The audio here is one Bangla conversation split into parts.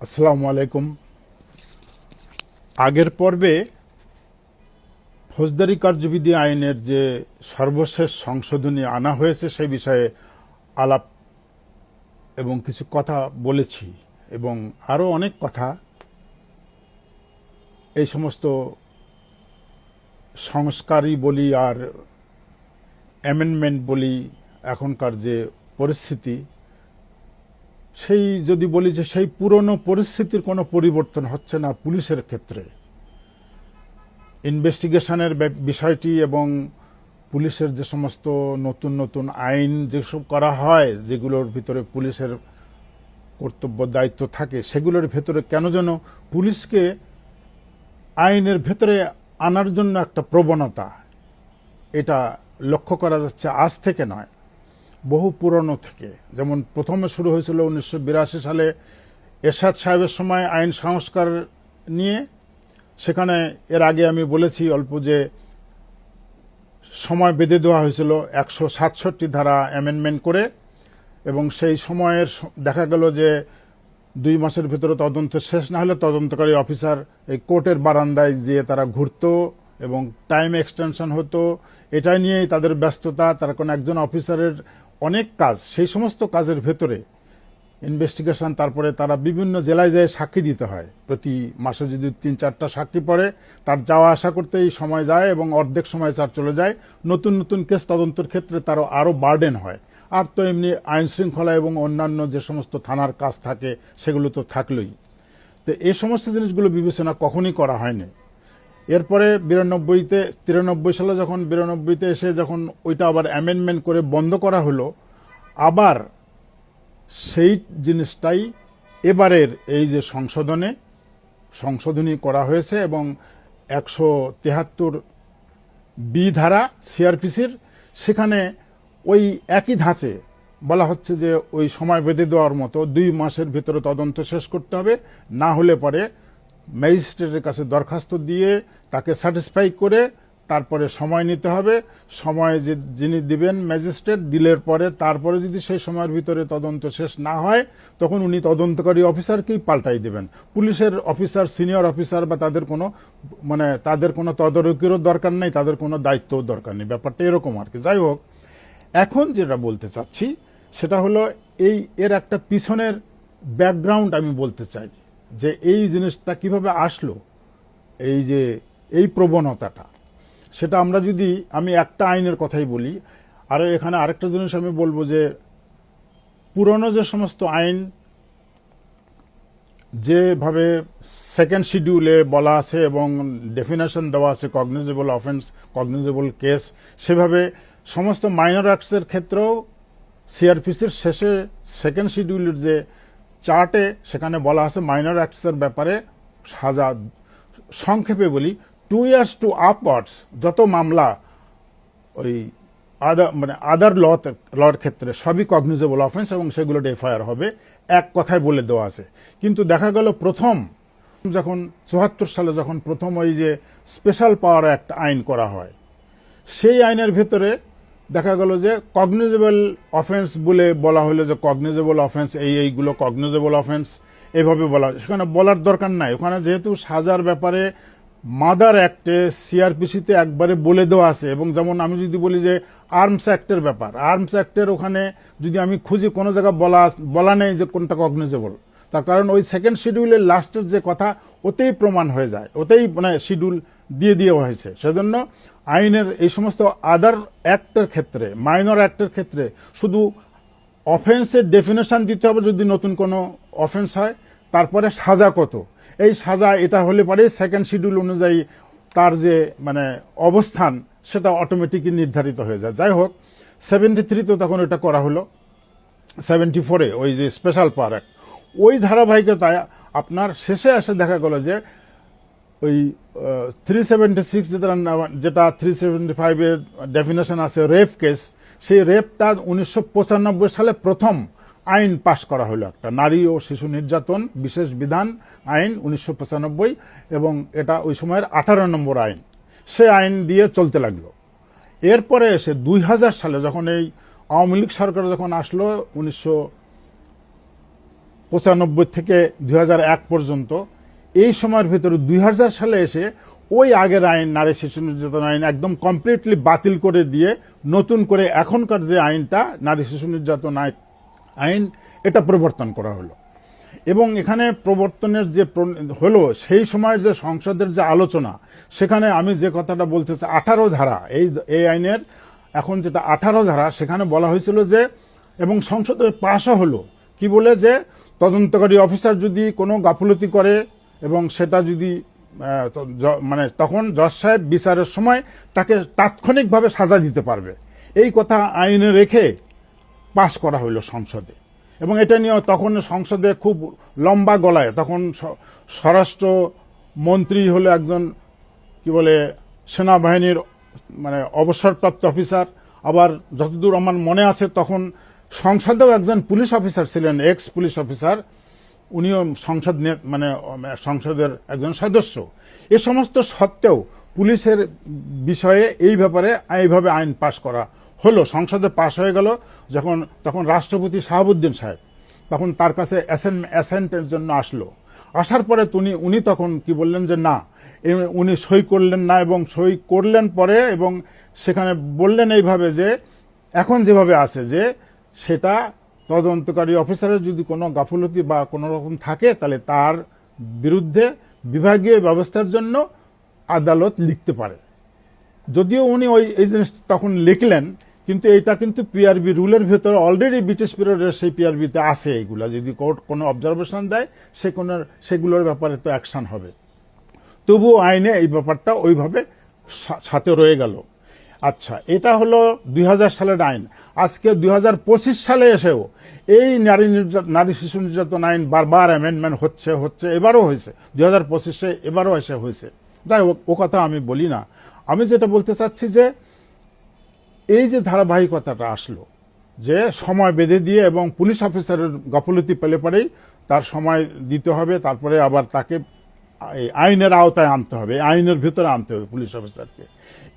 আসসালামু আলাইকুম। আগের পর্বে ফৌজদারি কার্যবিধি আইনের যে সর্বশেষ সংশোধনী আনা হয়েছে সেই বিষয়ে আলাপ এবং কিছু কথা বলেছি, এবং আরও অনেক কথা এই সমস্ত সংস্কারই বলি আর অ্যামেন্ডমেন্ট বলি, এখনকার যে পরিস্থিতি, সেই যদি বলি যে সেই পুরনো পরিস্থিতির কোনো পরিবর্তন হচ্ছে না পুলিশের ক্ষেত্রে। ইনভেস্টিগেশনের বিষয়টি এবং পুলিশের যে সমস্ত নতুন নতুন আইন যেসব করা হয়, যেগুলোর ভিতরে পুলিশের কর্তব্য দায়িত্ব থাকে, সেগুলোর ভেতরে কেন যেন পুলিশকে আইনের ভেতরে আনার জন্য একটা প্রবণতা, এটা লক্ষ্য করা যাচ্ছে আজ থেকে নয়, বহু পুরনো থেকে। যেমন প্রথমে শুরু হয়েছিল 1982 সালে এরশাদ সাহেবের সময় আইন সংস্কার নিয়ে। সেখানে এর আগে আমি বলেছি অল্প যে সময় বেঁধে দেওয়া হয়েছিল 167 ধারা অ্যামেন্ডমেন্ট করে, এবং সেই সময়ের দেখা গেল যে 2 মাসের ভিতরে তদন্ত শেষ না হলে তদন্তকারী অফিসার এই কোর্টের বারান্দায় গিয়ে তারা ঘুরতো এবং টাইম এক্সটেনশন হতো। এটা নিয়েই তাদের ব্যস্ততা, তার কোনো একজন অফিসারের অনেক কাজ, সেই সমস্ত কাজের ভেতরে ইনভেস্টিগেশন, তারপরে তারা বিভিন্ন জেলায় যেয়ে সাক্ষী দিতে হয়। প্রতি মাসে যদি 3-4টা সাক্ষী পড়ে, তার যাওয়া আসা করতেই সময় যায় এবং অর্ধেক সময় তার চলে যায়। নতুন নতুন কেস তদন্তের ক্ষেত্রে তারও আরও বার্ডেন হয়। আর তো এমনি আইন শৃঙ্খলা এবং অন্যান্য যে সমস্ত থানার কাজ থাকে সেগুলো তো থাকলোই। তো এই সমস্ত জিনিসগুলো বিবেচনা কখনই করা হয়নি। এরপরে 93 সালে যখন 92-তে এসে যখন ওইটা আবার অ্যামেন্ডমেন্ট করে বন্ধ করা হলো, আবার সেই জিনিসটাই এবারের এই যে সংশোধনী করা হয়েছে, এবং 173 ধারা সিআরপিসির, সেখানে ওই একই ধাঁচে বলা হচ্ছে যে ওই সময় বেঁধে দেওয়ার মতো 2 মাসের ভিতরে তদন্ত শেষ করতে হবে, না হলে পরে ম্যাজিস্ট্রেটের কাছে দরখাস্ত দিয়ে তাকে স্যাটিসফাই করে তারপরে সময় নিতে হবে। সময় যে যিনি দিবেন ম্যাজিস্ট্রেট, দিলের পরে তারপরে যদি সেই সময়ের ভিতরে তদন্ত শেষ না হয় তখন উনি তদন্তকারী অফিসারকেই পাল্টাই দেবেন। পুলিশের অফিসার, সিনিয়র অফিসার বা তাদের কোনো তদারকিরও দরকার নেই, তাদের কোনো দায়িত্বও দরকার নেই। ব্যাপারটা এরকম আর কি। যাই হোক, এখন যেটা বলতে চাচ্ছি সেটা হলো এর একটা পিছনের ব্যাকগ্রাউন্ড আমি বলতে চাই, যে এই জিনিসটা কিভাবে আসলো, এই প্রবণতাটা। সেটা আমরা যদি আমি একটা আইনের কথাই বলি, আর এখানে আরেকটা জিনিস আমি বলবো যে পুরনো যে সমস্ত আইন যেভাবে সেকেন্ড শিডিউলে বলা আছে এবং ডেফিনেশন দেওয়া আছে কগনিজেবল অফেন্স, কগনিজেবল কেস, সেভাবে সমস্ত মাইনর অ্যাক্টসের ক্ষেত্রেও সিআরপিসির শেষে সেকেন্ড শিডিউলের যে চার্টে সেখানে বলা আছে মাইনর অ্যাক্টসের ব্যাপারে সাজা, সংক্ষেপে বলি 2 years টু আপওয়ার্ডস যত মামলা ওই আদার লর ক্ষেত্রে সবই কগনিজেবল অফেন্স এবং সেগুলো এফআইআর হবে, এক কথায় বলে দেওয়া আছে। কিন্তু দেখা গেল প্রথম যখন 74 সালে যখন প্রথম ওই যে স্পেশাল পাওয়ার অ্যাক্ট আইন করা হয়, সেই আইনের ভেতরে দেখা গেল যে কগনিজেবল অফেন্স বলে বলা হলো যে কগনিজেবল অফেন্স এইগুলো কগনিজেবল অফেন্স এভাবে বলা। সেখানে বলার দরকার নাই, ওখানে যেহেতু সাজার ব্যাপারে মাদার অ্যাক্টে সিআরপিসিতে একবারে বলে দেওয়া আছে। এবং যেমন আমি যদি বলি যে আর্মস অ্যাক্টের ব্যাপার, আর্মস অ্যাক্টের ওখানে যদি আমি খুঁজি কোনো জায়গায় বলা নেই যে কোনটা কগনিজেবল, তার কারণ ওই সেকেন্ড শিডিউলের লাস্টের যে কথা ওতেই প্রমাণ হয়ে যায়, ওতেই শিডিউল দিয়ে দেওয়া হয়েছে। সেজন্য আইনের এই সমস্ত আদার অ্যাক্টের ক্ষেত্রে, মাইনর অ্যাক্টের ক্ষেত্রে শুধু অফেন্সের ডেফিনেশন দিতে হবে যদি নতুন কোনো অফেন্স হয়, তারপরে সাজা কত, এই সাজা এটা হলে পরে সেকেন্ড শিডিউল অনুযায়ী তার যে অবস্থান সেটা অটোমেটিকই নির্ধারিত হয়ে যায়। যাই হোক, 73-তে তখন এটা করা হলো, 74-এ ওই যে স্পেশাল পাওয়ার অ্যাক্ট, ওই ধারাবাহিকতায় আপনার শেষে এসে দেখা গেল যে ওই 376 যেটা 375-এর ডেফিনেশন আছে রেপ কেস, সেই রেপটা 1995 সালে প্রথম আইন পাশ করা হলো, একটা নারী ও শিশু নির্যাতন বিশেষ বিধান আইন 1995, এবং এটা ওই সময়ের 18 নম্বর আইন। সে আইন দিয়ে চলতে লাগলো। এরপরে এসে 2000 সালে যখন এই আওয়ামী লীগ সরকার যখন আসলো 95 থেকে 2001 পর্যন্ত, এই সময়ের ভিতরে 2000 সালে এসে ওই আগের আইন, নারী শিশু নির্যাতন আইন একদম কমপ্লিটলি বাতিল করে দিয়ে নতুন করে এখনকার যে আইনটা নারী শিশু নির্যাতন আইন, এটা প্রবর্তন করা হলো। এবং এখানে প্রবর্তনের যে হলো, সেই সময়ের যে সংসদের যে আলোচনা, সেখানে আমি যে কথাটা বলতে চাই, 18 ধারা, এই আইনের এখন যেটা 18 ধারা, সেখানে বলা হয়েছিল যে, এবং সংসদে পাশও হলো, কি বলে যে তদন্তকারী অফিসার যদি কোনো গাফলতি করে এবং সেটা যদি মানে তখন জজ সাহেব বিচারের সময় তাকে তাৎক্ষণিকভাবে সাজা দিতে পারবে, এই কথা আইনে রেখে পাশ করা হলো সংসদে। এবং এটা নিয়ে তখন সংসদে খুব লম্বা গলায়, তখন স্বরাষ্ট্র মন্ত্রী হলো একজন কি বলে সেনাবাহিনীর মানে অবসরপ্রাপ্ত অফিসার, আবার যতদূর আমার মনে আছে তখন সংসদেও একজন পুলিশ অফিসার ছিলেন, এক্স পুলিশ অফিসার, উনিও মানে সংসদের একজন সদস্য। এ সমস্ত সত্ত্বেও পুলিশের বিষয়ে এইভাবে আইন পাশ করা হলো, সংসদে পাশ হয়ে গেল। তখন রাষ্ট্রপতি শাহাবুদ্দিন সাহেব তখন তার কাছে অ্যাসেন্টের জন্য আসলো। আসার পরে উনি তখন কি বললেন যে না, উনি সই করলেন না, এবং সই করলেন পরে, এবং সেখানে বললেন এইভাবে যে এখন যেভাবে আছে যে সেটা তদন্তকারী অফিসারের যদি কোনো গাফলতি বা কোনো রকম থাকে, তাহলে তার বিরুদ্ধে বিভাগীয় ব্যবস্থার জন্য আদালত লিখতে পারে। যদিও উনি এই জিনিসটা তখন লিখলেন, কিন্তু এটা কিন্তু পিআরবি রুলের ভেতরে অলরেডি ব্রিটিশ পিরিয়ডের সেই পিআরবিতে আছে। এইগুলা যদি কোর্ট কোনো অবজারভেশন দেয়, সেগুলোর ব্যাপারে তো অ্যাকশন হবে। তবুও আইনে এই ব্যাপারটা ওইভাবে সাথে রয়ে গেল। আচ্ছা, এটা হলো 2000 সালের আইন। আজকে 2025 সালে এসেও এই নারী শিশু নির্যাতন আইন বারবার অ্যামেন্ডমেন্ট হচ্ছে, এবারও হয়েছে, 2025-এ এবারও এসে হয়েছে। যাই হোক, ও কথা আমি বলি না। আমি যেটা বলতে চাচ্ছি যে এই যে ধারাবাহিকতাটা আসলো, যে সময় বেঁধে দিয়ে এবং পুলিশ অফিসারের গাফলতি পেলে পরেই তার সময় দিতে হবে, তারপরে আবার তাকে আইনের আওতায় আনতে হবে, আইনের ভেতরে আনতে হবে পুলিশ অফিসারকে।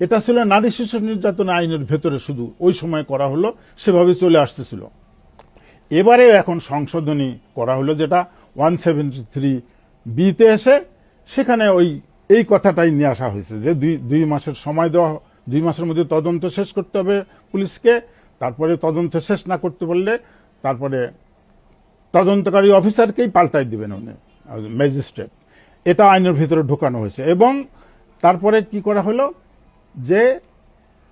এটা ছিল নারী শিশু নির্যাতন আইনের ভেতরে, শুধু ওই সময় করা হলো, সেভাবে চলে আসতেছিল। এবারে এখন সংশোধনী করা হলো, যেটা 173B-তে এসে সেখানে এই কথাটাই নিয়ে আসা হয়েছে যে 2 মাসের সময় দেওয়া, 2 মাসের মধ্যে তদন্ত শেষ করতে হবে পুলিশকে। তারপরে তদন্ত শেষ না করতে পারলে তারপরে তদন্তকারী অফিসারকেই পাল্টাই দিবেন উনি, ম্যাজিস্ট্রেট। এটা আইনের ভিতরে ঢোকানো হয়েছে। এবং তারপরে কি করা হলো যে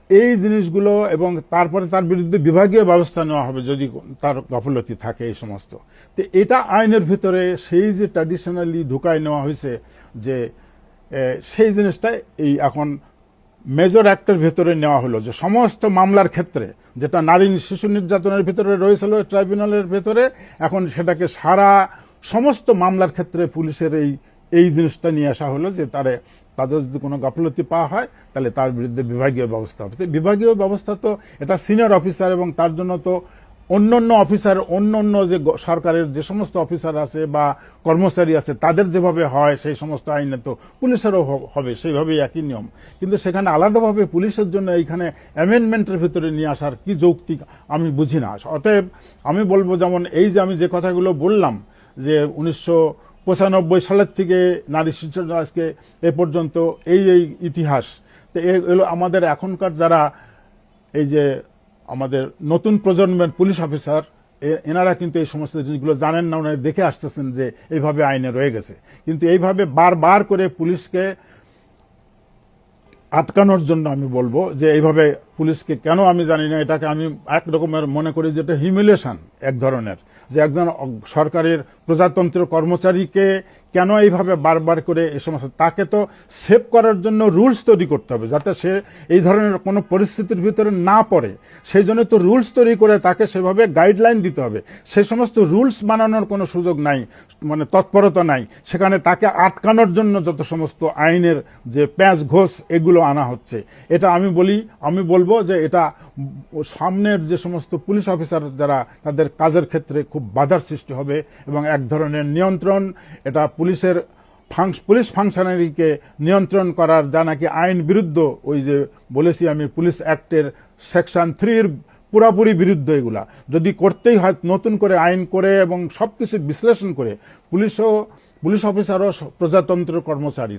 এই জিনিসগুলো, এবং তারপরে তার বিরুদ্ধে বিভাগীয় ব্যবস্থা নেওয়া হবে যদি তার গাফলতি থাকে, এই সমস্ত। তো এটা আইনের ভিতরে সেই যে ট্র্যাডিশনালি ঢুকায় নেওয়া হয়েছে, যে সেই জিনিসটা এই এখন মেজর অ্যাক্টের ভেতরে নেওয়া হলো, যে সমস্ত মামলার ক্ষেত্রে, যেটা নারী শিশু নির্যাতনের ভিতরে রয়েছিল ট্রাইব্যুনালের ভেতরে, এখন সেটাকে সমস্ত মামলার ক্ষেত্রে পুলিশের এই জিনিসটা নিয়ে আসা হলো, যে তাদের যদি কোনো গাফলতি পাওয়া হয় তাহলে তার বিরুদ্ধে বিভাগীয় ব্যবস্থা হবে। বিভাগীয় ব্যবস্থা তো এটা সিনিয়র অফিসার, এবং তার জন্য তো অন্য অফিসার, অন্য যে সরকারের যে সমস্ত অফিসার আছে বা কর্মচারী আছে, তাদের যেভাবে হয় সেই সমস্ত আইনে তো পুলিশেরও হবে, সেইভাবেই একই নিয়ম। কিন্তু সেখানে আলাদাভাবে পুলিশের জন্য এইখানে অ্যামেন্ডমেন্টের ভিতরে নিয়ে আসার কি যৌক্তিক আমি বুঝি না। অতএব আমি বলবো, যেমন এই যে আমি যে কথাগুলো বললাম, যে 1995 সালের থেকে নারী শিশু আজকে এ পর্যন্ত এই ইতিহাস, তো এগুলো আমাদের এখনকার যারা এই যে আমাদের নতুন প্রজন্মের পুলিশ অফিসার, এনারা কিন্তু এই সমস্ত জিনিসগুলো জানেন না, ওনারা দেখে আসতেছেন যে এইভাবে আইনে রয়ে গেছে। কিন্তু এইভাবে বারবার করে পুলিশকে আটকানোর জন্য আমি বলবো যে এইভাবে পুলিশকে কেন আমি জানি না, এটাকে আমি এক রকমের মনে করি যেটা হিউমিলিয়েশন এক ধরনের, যে একজন সরকারের প্রজাতন্ত্র কর্মচারীকে কেন এইভাবে বারবার করে এই সমস্ত, তাকে তো সেভ করার জন্য রুলস তৈরি করতে হবে যাতে সে এই ধরনের কোনো পরিস্থিতির ভিতরে না পড়ে। সেই জন্য তো রুলস তৈরি করে তাকে সেভাবে গাইডলাইন দিতে হবে। সেই সমস্ত রুলস বানানোর কোনো সুযোগ নাই, মানে তৎপরতা নাই। সেখানে তাকে আটকানোর জন্য যত সমস্ত আইনের যে প্যাঁচ ঘোষ এগুলো আনা হচ্ছে, এটা আমি বলবো যে এটা সামনের যে সমস্ত পুলিশ অফিসার যারা, তাদের কাজের ক্ষেত্রে খুব বাধার সৃষ্টি হবে, এবং এক ধরনের নিয়ন্ত্রণ, এটা পুলিশ ফাংশনারিকে নিয়ন্ত্রণ করার যা নাকি আইন বিরুদ্ধ, ওই যে বলেছি আমি পুলিশ অ্যাক্টের সেকশন 3-র পুরাপুরি বিরুদ্ধ এগুলা। যদি করতেই হয় নতুন করে আইন করে এবং সবকিছু বিশ্লেষণ করে, পুলিশ অফিসারও প্রজাতন্ত্র কর্মচারী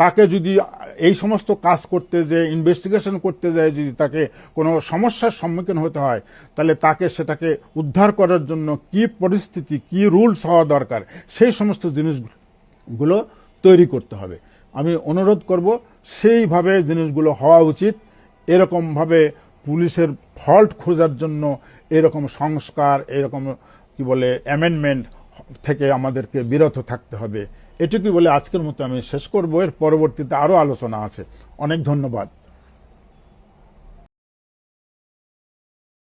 তাকে যদি এই সমস্ত কাজ করতে যে ইনভেস্টিগেশন করতে যায় যদি তাকে কোনো সমস্যার সম্মুখীন হতে হয়, তাহলে তাকে সেটাকে উদ্ধার করার জন্য কি পরিস্থিতি, কি রুলস হওয়া দরকার, সেই সমস্ত জিনিসগুলো তৈরি করতে হবে। আমি অনুরোধ করব সেইভাবে জিনিসগুলো হওয়া উচিত। এরকমভাবে পুলিশের ফল্ট খোঁজার জন্য এরকম সংস্কার, এরকম কি বলে অ্যামেন্ডমেন্ট থেকে আমাদেরকে বিরত থাকতে হবে। এটুকুই বলে আজকের মতো আমি শেষ করব। এর পরবর্তীতে আরো আলোচনা আছে। অনেক ধন্যবাদ।